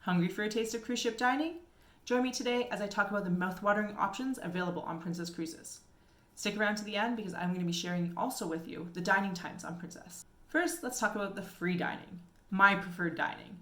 Hungry for a taste of cruise ship dining? Join me today as I talk about the mouth-watering options available on Princess Cruises. Stick around to the end because I'm going to be sharing also with you the dining times on Princess. First, let's talk about the free dining, my preferred dining.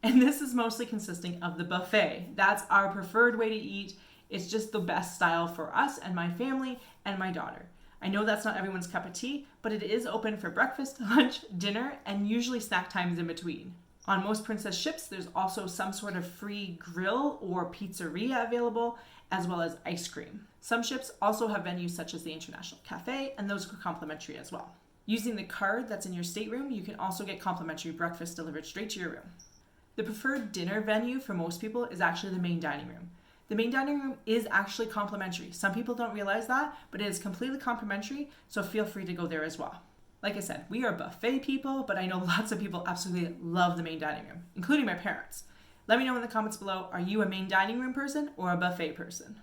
And this is mostly consisting of the buffet. That's our preferred way to eat. It's just the best style for us and my family and my daughter. I know that's not everyone's cup of tea, but it is open for breakfast, lunch, dinner, and usually snack times in between. On most Princess ships, there's also some sort of free grill or pizzeria available, as well as ice cream. Some ships also have venues such as the International Cafe, and those are complimentary as well. Using the card that's in your stateroom, you can also get complimentary breakfast delivered straight to your room. The preferred dinner venue for most people is actually the main dining room. The main dining room is actually complimentary. Some people don't realize that, but it is completely complimentary, so feel free to go there as well. Like I said, we are buffet people, but I know lots of people absolutely love the main dining room, including my parents. Let me know in the comments below, are you a main dining room person or a buffet person?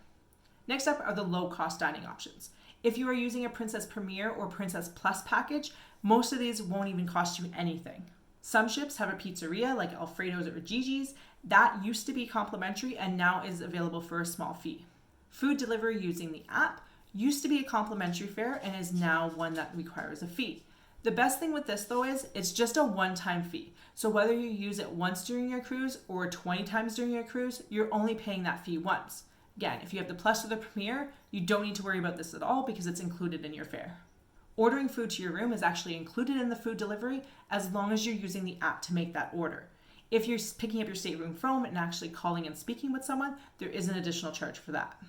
Next up are the low-cost dining options. If you are using a Princess Premier or Princess Plus package, most of these won't even cost you anything. Some ships have a pizzeria like Alfredo's or Gigi's. That used to be complimentary and now is available for a small fee. Food delivery using the app used to be a complimentary fare and is now one that requires a fee. The best thing with this though is it's just a one-time fee. So whether you use it once during your cruise or 20 times during your cruise, you're only paying that fee once. Again, if you have the Plus or the Premier, you don't need to worry about this at all because it's included in your fare. Ordering food to your room is actually included in the food delivery as long as you're using the app to make that order. If you're picking up your stateroom phone and actually calling and speaking with someone, there is an additional charge for that.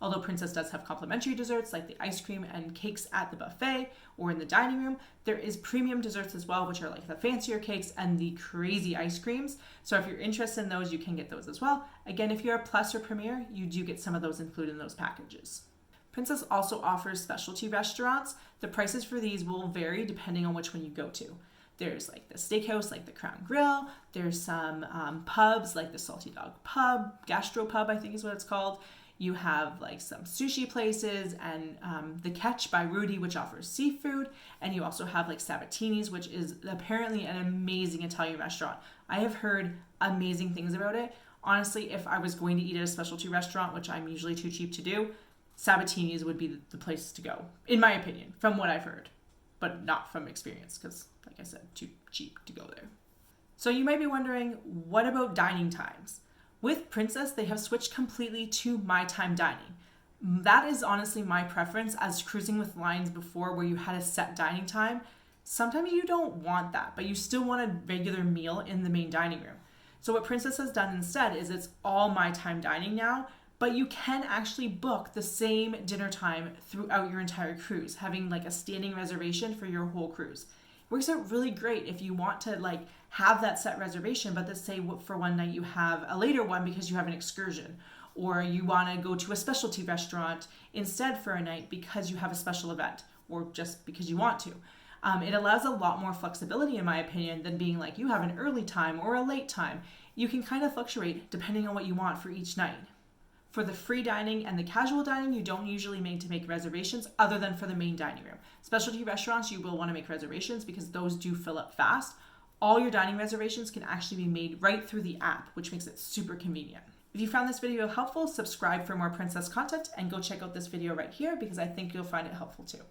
Although Princess does have complimentary desserts like the ice cream and cakes at the buffet or in the dining room, there is premium desserts as well, which are like the fancier cakes and the crazy ice creams. So if you're interested in those, you can get those as well. Again, if you're a Plus or Premier, you do get some of those included in those packages. Princess also offers specialty restaurants. The prices for these will vary depending on which one you go to. There's like the steakhouse, like the Crown Grill. There's some pubs like the Salty Dog Pub, Gastro Pub, I think is what it's called. You have like some sushi places and the Catch by Rudy, which offers seafood. And you also have like Sabatini's, which is apparently an amazing Italian restaurant. I have heard amazing things about it. Honestly, if I was going to eat at a specialty restaurant, which I'm usually too cheap to do, Sabatini's would be the place to go, in my opinion, from what I've heard, but not from experience because, like I said, too cheap to go there. So you might be wondering, what about dining times? With Princess, they have switched completely to my time dining. That is honestly my preference, as cruising with lines before where you had a set dining time. Sometimes you don't want that, but you still want a regular meal in the main dining room. So what Princess has done instead is it's all my time dining now, but you can actually book the same dinner time throughout your entire cruise, having like a standing reservation for your whole cruise. Works out really great if you want to like have that set reservation, but let's say for one night you have a later one because you have an excursion, or you want to go to a specialty restaurant instead for a night because you have a special event, or just because you want to. It allows a lot more flexibility, in my opinion, than being like you have an early time or a late time. You can kind of fluctuate depending on what you want for each night. For the free dining and the casual dining, you don't usually need to make reservations other than for the main dining room. Specialty restaurants, you will want to make reservations because those do fill up fast. All your dining reservations can actually be made right through the app, which makes it super convenient. If you found this video helpful, subscribe for more Princess content and go check out this video right here because I think you'll find it helpful too.